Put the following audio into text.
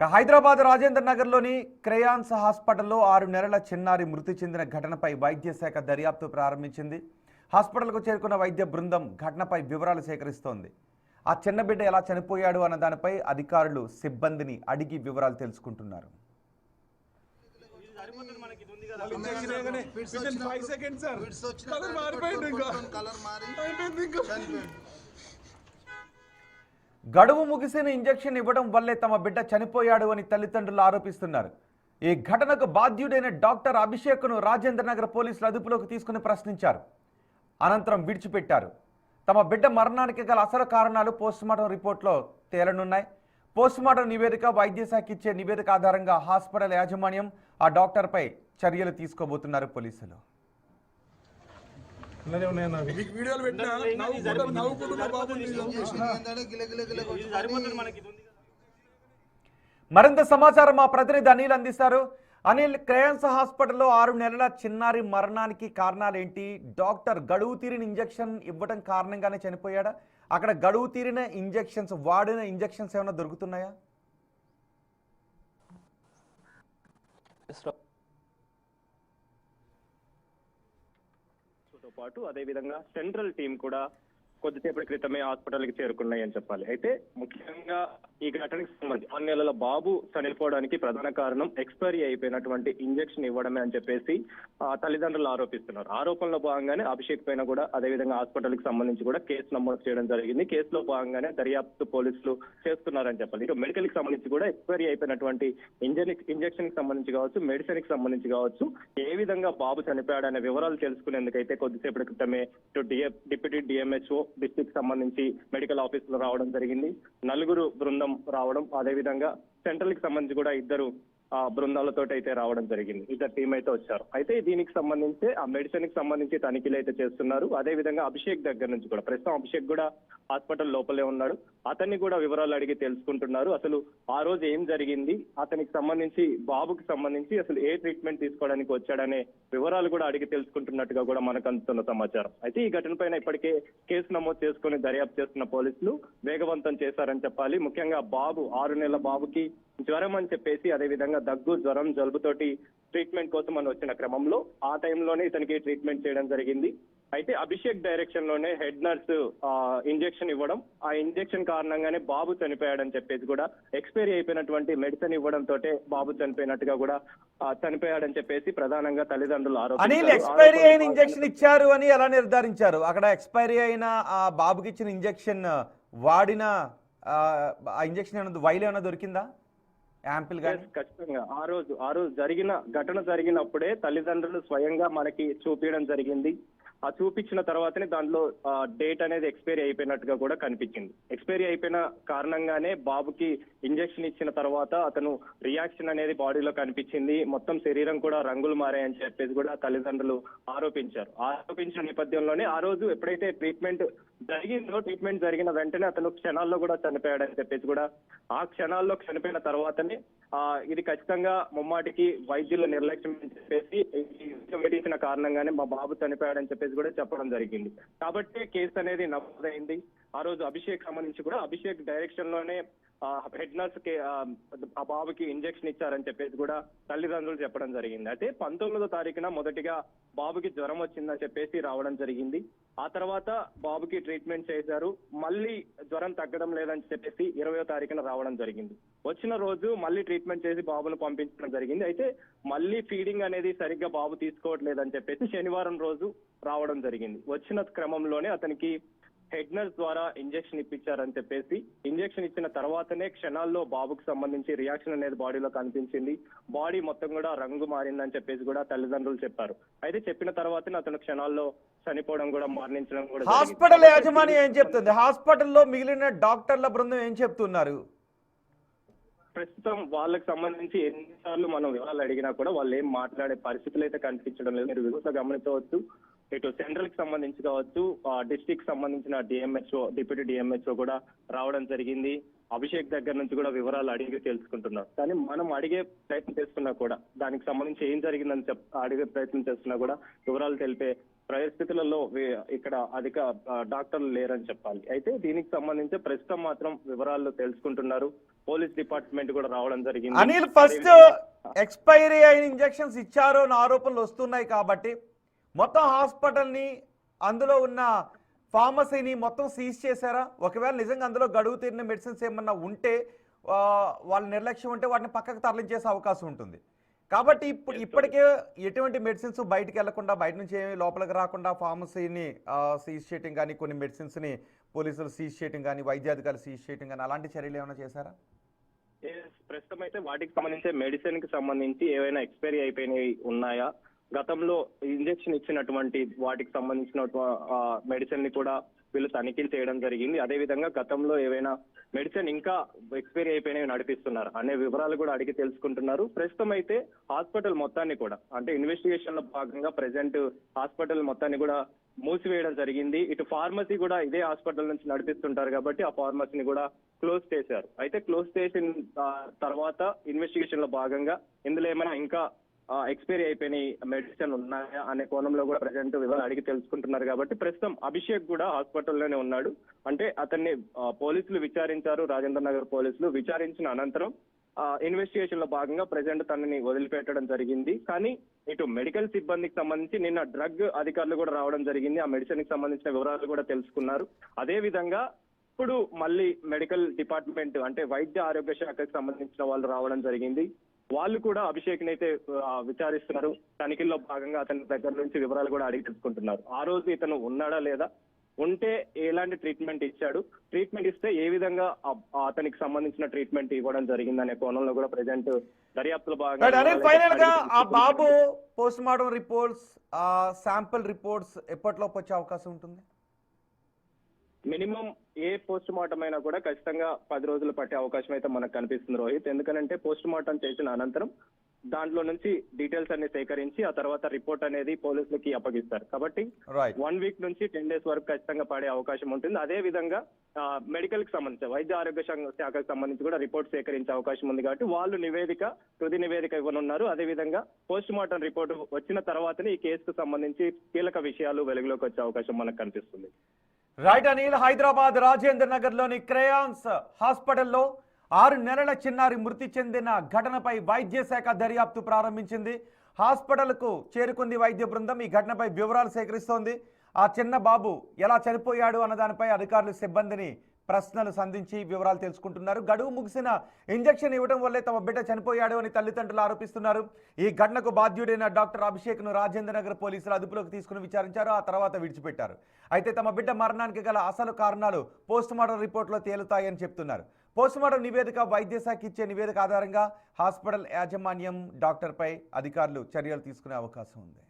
హైదరాబాద్ రాజేంద్ర నగర్లోని క్రేయాన్స్ హాస్పిటల్లో 6 నెలల చిన్నారి మృతి చెందిన ఘటనపై వైద్య శాఖ దర్యాప్తు ప్రారంభించింది. హాస్పిటల్కు చేరుకున్న వైద్య బృందం ఘటనపై వివరాలు సేకరిస్తోంది. ఆ చిన్న బిడ్డ ఎలా చనిపోయాడు అన్న దానిపై అధికారులు సిబ్బందిని అడిగి వివరాలు తెలుసుకుంటున్నారు. గడువు ముగిసిన ఇంజెక్షన్ ఇవ్వడం వల్లే తమ బిడ్డ చనిపోయాడు అని తల్లిదండ్రులు ఆరోపిస్తున్నారు. ఈ ఘటనకు బాధ్యుడైన డాక్టర్ అభిషేక్ను రాజేంద్ర నగర్ పోలీసులు అదుపులోకి తీసుకుని ప్రశ్నించారు. అనంతరం విడిచిపెట్టారు. తమ బిడ్డ మరణానికి గల అసలు కారణాలు పోస్టుమార్టం రిపోర్ట్లో తేలనున్నాయి. పోస్టుమార్టం నివేదిక, వైద్య శాఖ ఇచ్చే నివేదిక ఆధారంగా హాస్పిటల్ యాజమాన్యం ఆ డాక్టర్పై చర్యలు తీసుకోబోతున్నారు పోలీసులు. మరింత సమాచారం మా ప్రతినిధి అనిల్ అందిస్తారు. అనిల్, క్రేయాన్స్ హాస్పిటల్లో 6 నెలల చిన్నారి మరణానికి కారణాలేంటి? డాక్టర్ గడువు తీరిన ఇంజెక్షన్ ఇవ్వడం కారణంగానే చనిపోయాడా? అక్కడ గడువు తీరిన ఇంజెక్షన్స్, వాడిన ఇంజెక్షన్స్ ఏమైనా దొరుకుతున్నాయా? పాటు అదే విధంగా సెంట్రల్ టీం కూడా కొద్దిసేపటి క్రితమే హాస్పిటల్కి చేరుకున్నాయి అని చెప్పాలి. అయితే ముఖ్యంగా ఈ ఘటనకు సంబంధించి 6 నెలల బాబు చనిపోవడానికి ప్రధాన కారణం ఎక్స్పైరీ అయిపోయినటువంటి ఇంజెక్షన్ ఇవ్వడమే అని చెప్పేసి తల్లిదండ్రులు ఆరోపిస్తున్నారు. ఆరోపణలో భాగంగానే అభిషేక్ పైన కూడా అదేవిధంగా హాస్పిటల్కి సంబంధించి కూడా కేసు నమోదు చేయడం జరిగింది. కేసులో భాగంగానే దర్యాప్తు పోలీసులు చేస్తున్నారని చెప్పాలి. ఇక మెడికల్ కి సంబంధించి కూడా ఎక్స్పైరీ అయిపోయినటువంటి ఇంజెక్షన్ కి సంబంధించి కావచ్చు, మెడిసిన్ కి సంబంధించి కావచ్చు, ఏ విధంగా బాబు చనిపోయాడనే వివరాలు తెలుసుకునేందుకైతే కొద్దిసేపటి క్రితమే డిప్యూటీ డిఎంహెచ్ఓ డిస్ట్రిక్ట్ సంబంధించి మెడికల్ ఆఫీసులో రావడం జరిగింది. 4 బృందం రావడం, అదేవిధంగా సెంట్రల్ కి సంబంధించి కూడా 2 బృందాలతో అయితే రావడం జరిగింది. 2 టీం అయితే వచ్చారు. అయితే దీనికి సంబంధించి ఆ మెడిసిన్ కి సంబంధించి తనిఖీలు అయితే చేస్తున్నారు. అదే విధంగా అభిషేక్ దగ్గర నుంచి కూడా, ప్రస్తుతం అభిషేక్ కూడా హాస్పిటల్ లోపలే ఉన్నాడు, అతన్ని కూడా వివరాలు అడిగి తెలుసుకుంటున్నారు. అసలు ఆ రోజు ఏం జరిగింది, అతనికి సంబంధించి, బాబుకి సంబంధించి అసలు ఏ ట్రీట్మెంట్ తీసుకోవడానికి వచ్చాడనే వివరాలు కూడా అడిగి తెలుసుకుంటున్నట్టుగా కూడా మనకు అందుతున్న సమాచారం. అయితే ఈ ఘటన పైన ఇప్పటికే కేసు నమోదు చేసుకుని దర్యాప్తు చేస్తున్న పోలీసులు వేగవంతం చేశారని చెప్పాలి. ముఖ్యంగా బాబు 6 నెలల బాబుకి జ్వరం అని చెప్పేసి, అదేవిధంగా దగ్గు, జ్వరం, జలుబుతోటి ట్రీట్మెంట్ కోసం అని వచ్చిన క్రమంలో ఆ టైంలోనే ఇతనికి ట్రీట్మెంట్ చేయడం జరిగింది. అయితే అభిషేక్ డైరెక్షన్ లోనే హెడ్ నర్స్ ఇంజెక్షన్ ఇవ్వడం, ఆ ఇంజెక్షన్ కారణంగానే బాబు చనిపోయాడని చెప్పేసి కూడా, ఎక్స్పైరీ అయిపోయినటువంటి మెడిసిన్ ఇవ్వడం తోటే బాబు చనిపోయినట్టుగా కూడా చనిపోయాడని చెప్పేసి ప్రధానంగా తల్లిదండ్రులు ఆరోపించారు. ఎక్స్పైరీ అయిన ఇంజెక్షన్ ఇచ్చారు అని ఎలా నిర్ధారించారు? అక్కడ ఎక్స్పైరీ అయిన ఆ బాబుకి ఇచ్చిన ఇంజెక్షన్ వాడిన ఆ ఇంజెక్షన్ ఏమైనా వైల్ ఏమైనా దొరికిందా? ఖచ్చితంగా ఆ రోజు జరిగిన ఘటన జరిగినప్పుడే తల్లిదండ్రులు స్వయంగా మనకి చూపించడం జరిగింది. ఆ చూపించిన తర్వాతనే దాంట్లో డేట్ అనేది ఎక్స్పైరీ అయిపోయినట్టుగా కూడా కనిపించింది. ఎక్స్పైరీ అయిపోయిన కారణంగానే బాబుకి ఇంజెక్షన్ ఇచ్చిన తర్వాత అతను రియాక్షన్ అనేది బాడీలో కనిపించింది. మొత్తం శరీరం కూడా రంగులు మారాయని చెప్పేసి కూడా తల్లిదండ్రులు ఆరోపించారు. ఆరోపించిన నేపథ్యంలోనే ఆ రోజు ఎప్పుడైతే ట్రీట్మెంట్ జరిగిన వెంటనే అతను క్షణాల్లో కూడా చనిపోయాడని చెప్పేసి కూడా, ఆ క్షణాల్లో చనిపోయిన తర్వాతనే ఇది ఖచ్చితంగా ముమ్మాటికి వైద్యుల నిర్లక్ష్యం అని చెప్పేసి, ఇచ్చిన కారణంగానే మా బాబు చనిపోయాడని చెప్పేసి కూడా చెప్పడం జరిగింది. కాబట్టి కేసు అనేది నమోదైంది. ఆ రోజు అభిషేక్ సంబంధించి కూడా అభిషేక్ డైరెక్షన్ లోనే హెడ్ నర్స్ కి ఆ బాబుకి ఇంజెక్షన్ ఇచ్చారని చెప్పేసి కూడా తల్లిదండ్రులు చెప్పడం జరిగింది. అయితే 19వ తారీఖున మొదటిగా బాబుకి జ్వరం వచ్చిందని చెప్పేసి రావడం జరిగింది. ఆ తర్వాత బాబుకి ట్రీట్మెంట్ చేశారు. మళ్ళీ జ్వరం తగ్గడం లేదని చెప్పేసి 20వ తారీఖున రావడం జరిగింది. వచ్చిన రోజు మళ్ళీ ట్రీట్మెంట్ చేసి బాబును పంపించడం జరిగింది. అయితే మళ్ళీ ఫీడింగ్ అనేది సరిగ్గా బాబు తీసుకోవట్లేదని చెప్పేసి శనివారం రోజు రావడం జరిగింది. వచ్చిన క్రమంలోనే అతనికి హెడ్ నర్స్ ద్వారా ఇంజెక్షన్ ఇప్పించారని చెప్పేసి, ఇంజెక్షన్ ఇచ్చిన తర్వాతనే క్షణాల్లో బాబుకు సంబంధించి రియాక్షన్ అనేది బాడీలో కనిపించింది. బాడీ మొత్తం కూడా రంగు మారిందని చెప్పేసి కూడా తల్లిదండ్రులు చెప్పారు. అయితే చెప్పిన తర్వాతనే అతను క్షణాల్లో చనిపోవడం కూడా, మరణించడం కూడా. హాస్పిటల్ యాజమాన్యం ఏం చెప్తుంది? హాస్పిటల్లో మిగిలిన డాక్టర్ల బృందం ఏం చెప్తున్నారు? ప్రస్తుతం వాళ్ళకి సంబంధించి ఎన్నిసార్లు మనం వివరాలు అడిగినా కూడా వాళ్ళు ఏం మాట్లాడే పరిస్థితులు అయితే కనిపించడం లేదు. మీరు వివరంగా గమనించవచ్చు. ఇటు సెంట్రల్ కి సంబంధించి కావచ్చు, డిస్ట్రిక్ట్ సంబంధించిన డిఎంహెచ్ఓ, డిప్యూటీ డిఎంహెచ్ఓ కూడా రావడం జరిగింది. అభిషేక్ దగ్గర నుంచి కూడా వివరాలు అడిగి తెలుసుకుంటున్నారు. కానీ మనం అడిగే ప్రయత్నం చేస్తున్నా కూడా దానికి సంబంధించి ఏం జరిగిందని అడిగే ప్రయత్నం చేస్తున్నా కూడా వివరాలు తెలిపే పరిస్థితులలో ఇక్కడ అధిక డాక్టర్లు లేరని చెప్పాలి. అయితే దీనికి సంబంధించి ప్రస్తుతం మాత్రం వివరాలు తెలుసుకుంటున్నారు. పోలీస్ డిపార్ట్మెంట్ కూడా రావడం జరిగింది. అనిల్, ఫస్ట్ ఎక్స్పైరీ అయిన ఇంజెక్షన్స్ ఇచ్చారు అని ఆరోపణలు వస్తున్నాయి కాబట్టి మొత్తం హాస్పిటల్ని, అందులో ఉన్న ఫార్మసీని మొత్తం సీజ్ చేశారా? ఒకవేళ నిజంగా అందులో గడువు తీరిన మెడిసిన్స్ ఏమన్నా ఉంటే, వాళ్ళ నిర్లక్ష్యం ఉంటే వాటిని పక్కకు తరలించేసే అవకాశం ఉంటుంది. కాబట్టి ఇప్పటికే ఎటువంటి మెడిసిన్స్ బయటికి వెళ్లకుండా, బయట నుంచి ఏమి లోపలికి రాకుండా ఫార్మసీని సీజ్ చేయడం కానీ, కొన్ని మెడిసిన్స్ని పోలీసులు సీజ్ చేయడం కానీ, వైద్యాధికారులు సీజ్ చేయడం కానీ అలాంటి చర్యలు ఏమైనా చేశారా? ప్రస్తుతం అయితే వాటికి సంబంధించి మెడిసిన్ కి సంబంధించి ఏవైనా ఎక్స్పైరీ అయిపోయినవి ఉన్నాయా, గతంలో ఇంజెక్షన్ ఇచ్చినటువంటి వాటికి సంబంధించిన మెడిసిన్ ని కూడా వీళ్ళు తనిఖీలు చేయడం జరిగింది. అదే విధంగా గతంలో ఏవైనా మెడిసిన్ ఇంకా ఎక్స్పైరీ అయిపోయినవి నడిపిస్తున్నారు అనే వివరాలు కూడా అడిగి తెలుసుకుంటున్నారు. ప్రస్తుతం అయితే హాస్పిటల్ మొత్తాన్ని కూడా, అంటే ఇన్వెస్టిగేషన్ లో భాగంగా ప్రెసెంట్ హాస్పిటల్ మొత్తాన్ని కూడా మూసివేయడం జరిగింది. ఇటు ఫార్మసీ కూడా ఇదే హాస్పిటల్ నుంచి నడిపిస్తుంటారు కాబట్టి ఆ ఫార్మసీని కూడా క్లోజ్ చేశారు. అయితే క్లోజ్ చేసిన తర్వాత ఇన్వెస్టిగేషన్ లో భాగంగా ఇందులో ఏమైనా ఇంకా ఎక్స్పైరీ అయిపోయిన మెడిసిన్ ఉన్నాయా అనే కోణంలో కూడా ప్రజెంట్ వివరాలు అడిగి తెలుసుకుంటున్నారు. కాబట్టి ప్రస్తుతం అభిషేక్ కూడా హాస్పిటల్లోనే ఉన్నాడు. అంటే అతన్ని పోలీసులు విచారించారు, రాజేంద్ర నగర్ పోలీసులు విచారించిన అనంతరం ఇన్వెస్టిగేషన్ లో భాగంగా ప్రజెంట్ తనని వదిలిపెట్టడం జరిగింది. కానీ ఇటు మెడికల్ సిబ్బందికి సంబంధించి నిన్న డ్రగ్ అధికారులు కూడా రావడం జరిగింది. ఆ మెడిసిన్ కి సంబంధించిన వివరాలు కూడా తెలుసుకున్నారు. అదే విధంగా ఇప్పుడు మళ్ళీ మెడికల్ డిపార్ట్మెంట్, అంటే వైద్య ఆరోగ్య శాఖకు సంబంధించిన వాళ్ళు రావడం జరిగింది. వాళ్ళు కూడా అభిషేక్ అయితే విచారిస్తున్నారు. తనిఖీల్లో భాగంగా అతని దగ్గర నుంచి వివరాలు కూడా అడిగి తెలుసుకుంటున్నారు. ఆ రోజు ఇతను ఉన్నాడా లేదా, ఉంటే ఎలాంటి ట్రీట్మెంట్ ఇచ్చాడు, ట్రీట్మెంట్ ఇస్తే ఏ విధంగా అతనికి సంబంధించిన ట్రీట్మెంట్ ఇవ్వడం జరిగిందనే కోణంలో కూడా ప్రెజెంట్ దర్యాప్తులో భాగంగా ఫైనల్ గా ఆ బాబు post mortem reports, sample reports ఎప్పటిలోపు వచ్చే అవకాశం ఉంటుంది? మినిమం ఏ పోస్ట్ మార్టం అయినా కూడా ఖచ్చితంగా 10 రోజులు పట్టే అవకాశం అయితే మనకు కనిపిస్తుంది రోహిత్. ఎందుకంటే పోస్ట్ మార్టం చేసిన అనంతరం దాంట్లో నుంచి డీటెయిల్స్ అన్ని సేకరించి ఆ తర్వాత రిపోర్ట్ అనేది పోలీసులకి అప్పగిస్తారు. కాబట్టి 1 వీక్ నుంచి 10 డేస్ వరకు ఖచ్చితంగా పడే అవకాశం ఉంటుంది. అదే విధంగా మెడికల్ కి సంబంధించి వైద్య ఆరోగ్య శాఖకు సంబంధించి కూడా రిపోర్ట్ సేకరించే అవకాశం ఉంది. కాబట్టి వాళ్ళు తుది నివేదిక ఇవ్వనున్నారు. అదే విధంగా పోస్ట్ మార్టం రిపోర్ట్ వచ్చిన తర్వాతనే ఈ కేసుకు సంబంధించి కీలక విషయాలు వెలుగులోకి వచ్చే అవకాశం మనకు కనిపిస్తుంది. రైట్ అనిల్, హైదరాబాద్ రాజేంద్ర నగర్ లోని క్రేయాన్స్ హాస్పిటల్లో 6 నెలల చిన్నారి మృతి చెందిన ఘటనపై వైద్య శాఖ దర్యాప్తు ప్రారంభించింది. హాస్పిటల్కు చేరుకుంది వైద్య బృందం. ఈ ఘటనపై వివరాలు సేకరిస్తోంది. ఆ చిన్న బాబు ఎలా చనిపోయాడు అన్న దానిపై అధికారులు సిబ్బందిని ప్రశ్నలు సంధించి వివరాలు తెలుసుకుంటున్నారు. గడువు ముగిసిన ఇంజెక్షన్ ఇవ్వడం వల్లే తమ బిడ్డ చనిపోయాడు అని తల్లిదండ్రులు ఆరోపిస్తున్నారు. ఈ ఘటనకు బాధ్యుడైన డాక్టర్ అభిషేక్ను రాజేంద్ర నగర్ పోలీసులు అదుపులోకి తీసుకుని విచారించారు. ఆ తర్వాత విడిచిపెట్టారు. అయితే తమ బిడ్డ మరణానికి గల అసలు కారణాలు పోస్టుమార్టం రిపోర్టులో తేలుతాయని చెప్తున్నారు. పోస్టుమార్టం నివేదిక, వైద్య శాఖ ఇచ్చే నివేదిక ఆధారంగా హాస్పిటల్ యాజమాన్యం డాక్టర్పై అధికారులు చర్యలు తీసుకునే అవకాశం ఉంది.